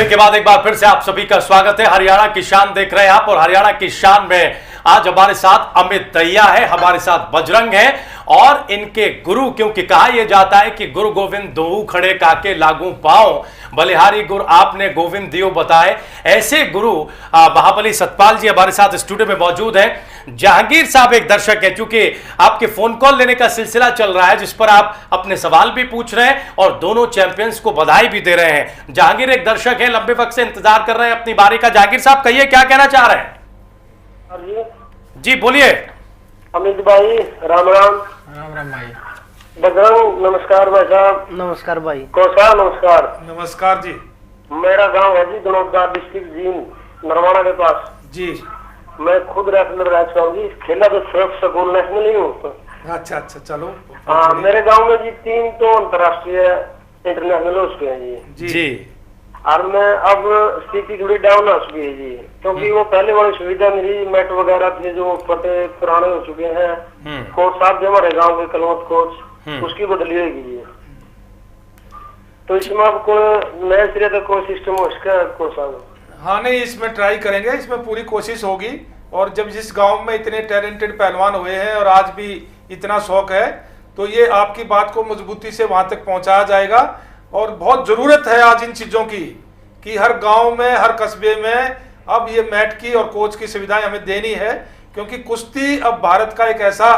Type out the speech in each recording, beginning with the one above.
के बाद एक बार फिर से आप सभी का स्वागत है। हरियाणा की शान देख रहे हैं आप, और हरियाणा की शान में आज हमारे साथ अमित दहिया है, हमारे साथ बजरंग है और इनके गुरु, क्योंकि कहा यह जाता है कि गुरु गोविंद दोऊ खड़े काके लागू पाओ, बलिहारी गुरु आपने गोविंद दियो बताए। ऐसे गुरु महाबली सतपाल जी हमारे साथ स्टूडियो में मौजूद हैं। जहांगीर साहब एक दर्शक है, क्योंकि आपके फोन कॉल लेने का सिलसिला चल रहा है जिस पर आप अपने सवाल भी पूछ रहे हैं और दोनों चैंपियंस को बधाई भी दे रहे हैं। जहांगीर एक दर्शक है, लंबे वक्त से इंतजार कर रहे हैं अपनी बारी का। जहांगीर साहब कहिए, क्या कहना चाह रहे हैं? जी बोलिए। अमित भाई राम राम। राम राम भाई। बजरंग नमस्कार भाई साहब। नमस्कार भाई। कौशा नमस्कार। नमस्कार जी। मेरा गांव है जी धनौर डिस्ट्रिक्ट जींद नरवाना के पास जी। मैं खुद रेसलर रह चुका हूँ जी, खेला तो सिर्फ स्कूल नेशनल ही हूँ। अच्छा अच्छा, चलो। हाँ, मेरे गांव में जी 3 तो अंतर्राष्ट्रीय इंटरनेशनल हो चुके हैं जी। जी। और मैं अब स्थिति थोड़ी डाउन हो चुकी है जी, क्योंकि वो पहले वाली सुविधा मेरी मैट वगैरह थे जो पते पुराने हो चुके हैं। कोच साहब जो हमारे गांव के कलवत कोच, उसकी बदली होगी जी। तो इसमें अब कोई नए सिरे तक कोई सिस्टम हो इसका कोच साहब? हाँ नहीं, इसमें ट्राई करेंगे, इसमें पूरी कोशिश होगी। और जब जिस गांव में इतने टैलेंटेड पहलवान हुए हैं और आज भी इतना शौक है, तो ये आपकी बात को मजबूती से वहां तक पहुंचाया जाएगा। और बहुत जरूरत है आज इन चीजों की, कि हर गांव में, हर कस्बे में अब ये मैट की और कोच की सुविधाएं हमें देनी है, क्योंकि कुश्ती अब भारत का एक ऐसा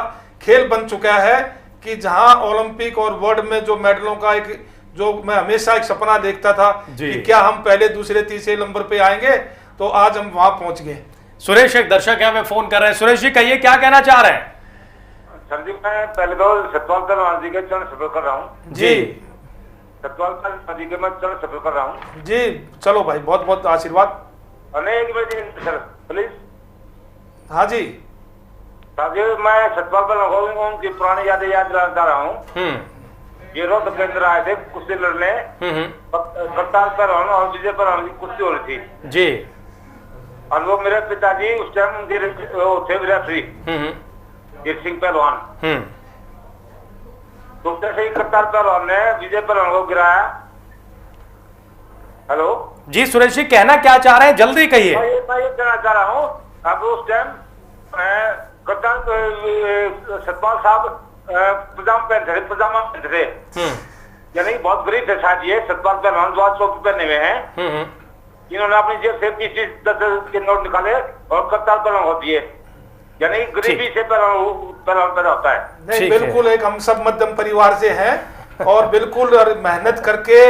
खेल बन चुका है कि जहां ओलंपिक और वर्ल्ड में जो मेडलों का एक, जो मैं हमेशा एक सपना देखता था कि क्या हम पहले दूसरे तीसरे नंबर पे आएंगे, तो आज हम वहां पहुंच गए। सुरेश एक दर्शक है, हमें फोन कर रहे हैं। सुरेश जी कहिए, क्या कहना चाह रहे हैं? सर जी, मैं पहले तो सतपाल पहलवान जी के चरण स्पर्श कर रहा हूँ जी। सतपाल पहलवान जी के मैं चरण स्पर्श कर रहा हूँ जी। चलो भाई, बहुत बहुत आशीर्वाद। अनेक सर प्लीज। हाँ जी। साथियों, मैं सतपाल पहलवान को उनकी पुरानी यादें याद दिलाता रहा हूँ। ये रोहतक के अंदर आए थे कुश्ती लड़ने, करतार पहलवान और विजय पहलवान की कुश्ती हो रही थी जी। और वो मेरे पिताजी उस टाइम उनके थे रेफरी वीर सिंह पहलवान। तो जैसे ही करतार पहलवान ने विजय पहलवान को गिराया। हेलो जी सुरेश जी, कहना क्या चाह रहे हैं, जल्दी कहिए। मैं ये कहना चाह रहा हूँ, अब उस टाइम करतार सतपाल साहब पजामा पहनते थे, यानी बहुत गरीब थे शायद। ये सतपाल पहलवान जो आज टोपी पहने हुए हैं, इन्होंने अपनी जेब से 20-10 के नोट निकाले और करतार पहलवान को दिए, यानी गरीबी से पहलवान पैदा होता है। नहीं, बिल्कुल एक हम सब मध्यम परिवार से हैं और बिल्कुल मेहनत करके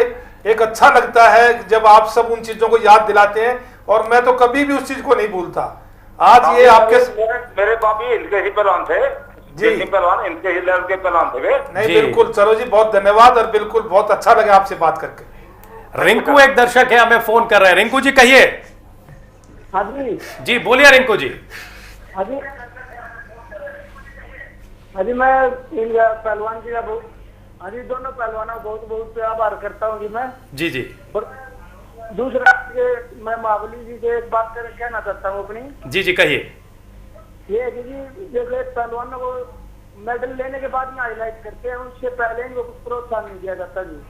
एक अच्छा लगता है जब आप सब उन चीजों को याद दिलाते हैं, और मैं तो कभी भी उस चीज को नहीं भूलता। आज ये आपके मेरे पापी इनके ही पहलवान थे जी, पहलवान इनके ही लड़के पहलवान थे वे। नहीं बिल्कुल, चलो जी, बहुत धन्यवाद और बिल्कुल बहुत अच्छा लगा आपसे बात करके। रिंकू एक दर्शक है, हमें फोन कर रहे हैं। रिंकू जी कहिए। हाँ जी। जी बोलिए रिंकू जी। हाँ जी। हाँ जी, मैं पहलवान जी का हाँ जी, दोनों पहलवानों बहुत बहुत आभार करता हूँ जी मैं। जी जी। दूसरा मैं महाबली जी से एक बात कहना चाहता हूँ अपनी। जी जी कहिए। ये है कि जी जैसे पहलवानों को मेडल लेने के बाद में हाईलाइट करते हैं, उससे पहले इनको प्रोत्साहन नहीं दिया जाता जी।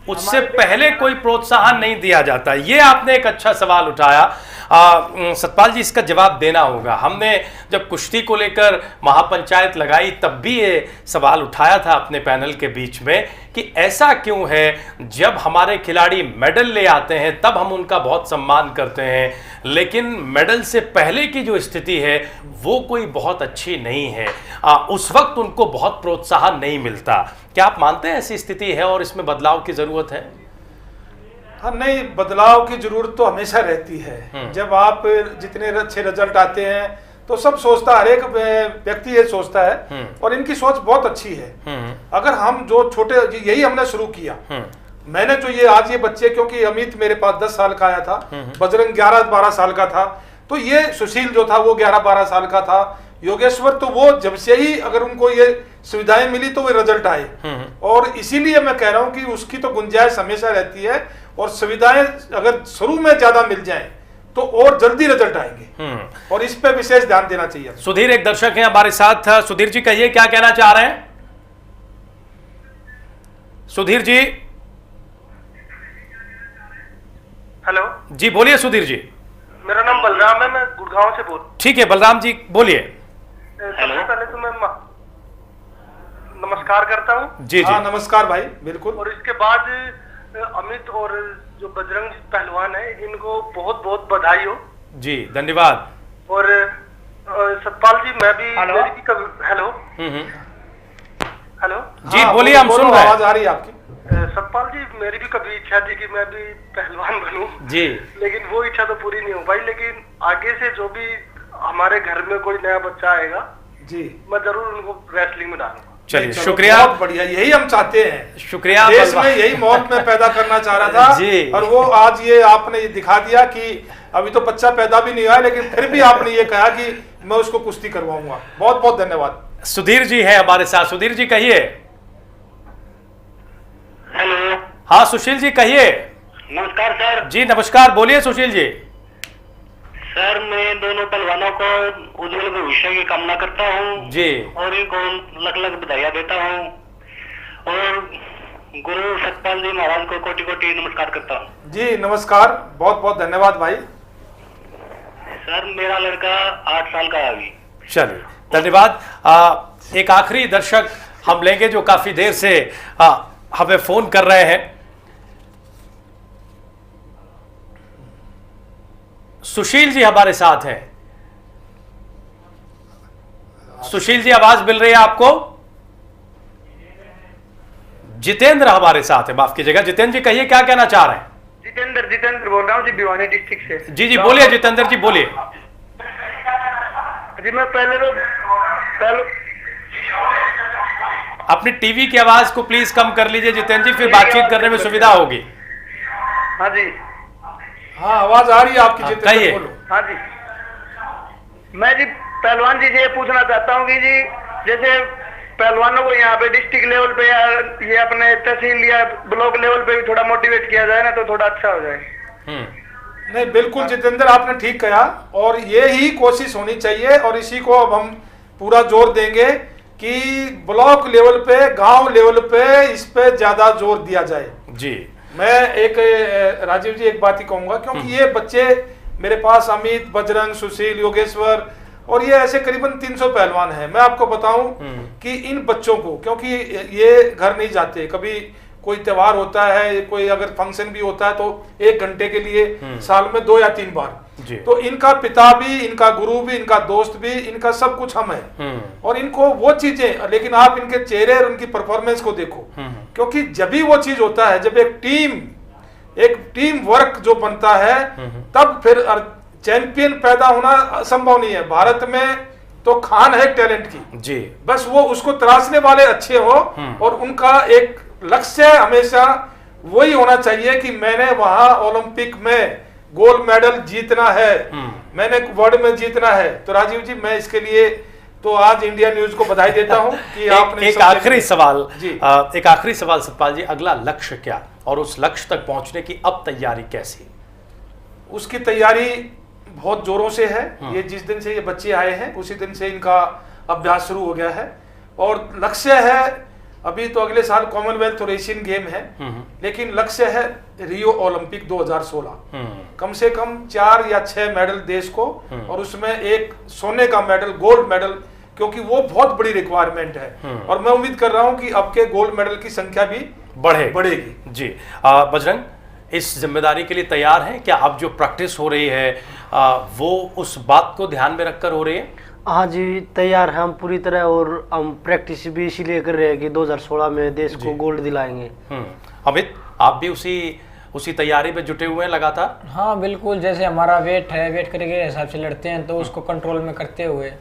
उससे पहले कोई प्रोत्साहन नहीं दिया जाता। ये आपने एक अच्छा सवाल उठाया। सतपाल जी, इसका जवाब देना होगा। हमने जब कुश्ती को लेकर महापंचायत लगाई तब भी ये सवाल उठाया था अपने पैनल के बीच में कि ऐसा क्यों है जब हमारे खिलाड़ी मेडल ले आते हैं तब हम उनका बहुत सम्मान करते हैं, लेकिन मेडल से पहले की जो स्थिति है वो कोई बहुत अच्छी नहीं है। उस वक्त उनको बहुत प्रोत्साहन नहीं मिलता। क्या आप मानते हैं ऐसी स्थिति है और इसमें बदलाव की जरूरत है? हाँ नहीं, बदलाव की जरूरत तो हमेशा रहती है। जब आप जितने अच्छे रिजल्ट आते हैं तो सब सोचता, हर एक व्यक्ति ये सोचता है, और इनकी सोच बहुत अच्छी है। अगर हम जो छोटे, यही हमने शुरू किया। मैंने जो ये आज ये बच्चे, क्योंकि अमित मेरे पास 10 साल का आया था, बजरंग 11-12 साल का था, तो ये सुशील जो था वो 11-12 साल का था, योगेश्वर तो वो जब से ही अगर उनको ये सुविधाएं मिली तो वो रिजल्ट आए। और इसीलिए मैं कह रहा हूं कि उसकी तो गुंजाइश हमेशा रहती है, और सुविधाएं अगर शुरू में ज्यादा मिल जाएं तो और जल्दी रिजल्ट आएंगे, और इस पे विशेष ध्यान देना चाहिए। सुधीर एक दर्शक है हमारे साथ। सुधीर जी कहिए, क्या कहना चाह रहे हैं? सुधीर जी हेलो जी बोलिए सुधीर जी। मेरा नाम बलराम है, मैं गुड़गांव से बोल। ठीक है बलराम जी बोलिए। सबसे पहले तो मैं नमस्कार करता हूँ। जी जी हाँ नमस्कार भाई, बिल्कुल। और इसके बाद अमित और जो बजरंग पहलवान है इनको बहुत बहुत बधाई हो। जी धन्यवाद। और सतपाल जी मैं भी मेरी भी कभी हेलो हेलो जी हाँ, बोलिए हम सुन रहे हैं। आवाज आ रही है आपकी। सतपाल जी मेरी भी कभी इच्छा थी कि मैं भी पहलवान बनूं जी लेकिन वो इच्छा तो पूरी नहीं हो पाई। लेकिन आगे से जो भी हमारे घर में कोई नया बच्चा आएगा जी मैं जरूर उनको रेसलिंग में डालूंगा। चलिए चलो, शुक्रिया। बहुत बढ़िया, यही हम चाहते हैं। शुक्रिया देश बलराम। में यही माहौल मैं पैदा करना चाह रहा था जी। और वो आज ये आपने ये दिखा दिया कि अभी तो बच्चा पैदा भी नहीं हुआ है लेकिन फिर भी आपने ये कहा कि मैं उसको कुश्ती करवाऊंगा। बहुत बहुत धन्यवाद। सुधीर जी है हमारे साथ। सुधीर जी कहिए। हेलो हाँ सुशील जी कहिए। नमस्कार सर। जी नमस्कार, बोलिए सुशील जी। सर मैं दोनों पहलवानों को उज्जवल भविष्य की कामना करता हूँ जी और इनको लख लख बधाइयाँ देता हूँ और गुरु सतपाल जी महाराज को कोटि कोटि नमस्कार करता हूँ। जी नमस्कार, बहुत बहुत धन्यवाद भाई। सर मेरा लड़का 8 साल का है अभी। चलिए धन्यवाद। एक आखिरी दर्शक हम लेंगे जो काफी देर से हमें फोन कर रहे हैं। सुशील जी हमारे साथ हैं। सुशील जी आवाज मिल रही है आपको? जितेंद्र हमारे साथ है, माफ कीजिएगा। जितेंद्र जी कहिए क्या कहना चाह रहे हैं? जितेंद्र बोल रहा हूँ जी, भिवानी डिस्ट्रिक्ट से। जी जी बोलिए जितेंद्र जी बोलिए। जी मैं पहले अपनी टीवी की आवाज को प्लीज कम कर लीजिए जितेंद्र जी, फिर बातचीत करने में सुविधा होगी। हाँ जी हाँ आवाज आ रही है आपकी जितेंद्र, कहिए। बोलो। हाँ जी मैं जी पहलवान जी से ये पूछना चाहता हूँ कि जी जैसे पहलवानों को यहाँ पे डिस्ट्रिक्ट लेवल पे या ये अपने तहसील या ब्लॉक लेवल पे भी थोड़ा मोटिवेट किया जाए ना तो थोड़ा अच्छा हो जाए। नहीं बिल्कुल जितेंद्र आपने ठीक कहा और ये ही कोशिश होनी चाहिए और इसी को अब हम पूरा जोर देंगे कि ब्लॉक लेवल पे, गांव लेवल पे इस पे ज्यादा जोर दिया जाए। जी मैं एक राजीव जी एक बात ही कहूंगा क्योंकि ये बच्चे मेरे पास अमित, बजरंग, सुशील, योगेश्वर और ये ऐसे करीबन 300 पहलवान हैं। मैं आपको बताऊं कि इन बच्चों को, क्योंकि ये घर नहीं जाते, कभी कोई त्योहार होता है, कोई अगर फंक्शन भी होता है तो 1 घंटे के लिए साल में 2 या 3 बार, तो इनका पिता भी, इनका गुरु भी, इनका दोस्त भी, इनका सब कुछ हम है। और इनको वो चीजें, लेकिन आप इनके चेहरे और उनकी परफॉर्मेंस को देखो, क्योंकि जब भी वो चीज होता है, जब एक टीम वर्क जो बनता है तब फिर चैंपियन पैदा होना असंभव नहीं है। भारत में तो खान है टैलेंट की जी, बस वो उसको तराशने वाले अच्छे हो और उनका एक लक्ष्य हमेशा वही होना चाहिए कि मैंने वहां ओलंपिक में गोल्ड मेडल जीतना है, मैंने वर्ल्ड में जीतना है। तो राजीव जी मैं इसके लिए तो आज इंडिया न्यूज को बधाई देता हूं कि आपने एक आखिरी सवाल जी। एक आखिरी सवाल सतपाल जी, अगला लक्ष्य क्या और उस लक्ष्य तक पहुंचने की अब तैयारी कैसी? उसकी तैयारी बहुत जोरों से है। ये जिस दिन से ये बच्चे आए हैं उसी दिन से इनका अभ्यास शुरू हो गया है और लक्ष्य है, अभी तो अगले साल कॉमनवेल्थ और एशियन गेम है, लेकिन लक्ष्य है रियो ओलंपिक 2016, कम से कम 4 या 6 मेडल देश को और उसमें एक सोने का मेडल, गोल्ड मेडल, क्योंकि वो बहुत बड़ी रिक्वायरमेंट है और मैं उम्मीद कर रहा हूं कि अब के गोल्ड मेडल की संख्या भी बढ़ेगी। जी बजरंग, इस जिम्मेदारी के लिए तैयार हैं क्या? अब जो प्रैक्टिस हो रही है वो उस बात को ध्यान में रखकर हो रही है? हाँ जी तैयार हैं हम पूरी तरह और हम प्रैक्टिस भी इसीलिए कर रहे हैं कि 2016 में देश को गोल्ड दिलाएंगे। अमित, आप भी उसी तैयारी में जुटे हुए हैं लगातार? हाँ बिल्कुल, जैसे हमारा वेट है, वेट करके हिसाब से लड़ते हैं तो उसको कंट्रोल में करते हुए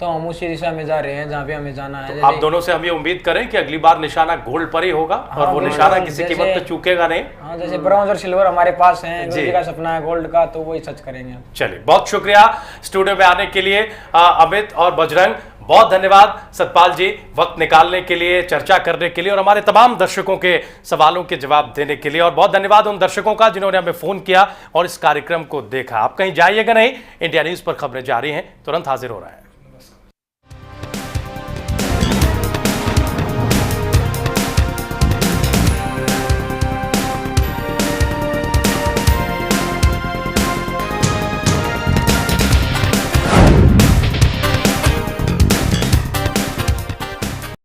तो हम उसी दिशा में जा रहे हैं जहाँ पे हमें जाना है। तो आप दोनों से हम ये उम्मीद करें कि अगली बार निशाना गोल्ड पर ही होगा और वो निशाना किसी कीमत पे चूकेगा नहीं। हाँ जैसे ब्रॉन्ज और सिल्वर हमारे पास है, गुरु जी का सपना है गोल्ड का, तो वही सच करेंगे। चलिए बहुत शुक्रिया स्टूडियो में आने के लिए अमित और बजरंग, बहुत धन्यवाद सतपाल जी वक्त निकालने के लिए, चर्चा करने के लिए और हमारे तमाम दर्शकों के सवालों के जवाब देने के लिए। और बहुत धन्यवाद उन दर्शकों का जिन्होंने हमें फोन किया और इस कार्यक्रम को देखा। आप कहीं जाइएगा नहीं, इंडिया न्यूज पर खबरें जारी हैं, तुरंत हाजिर हो रहा है।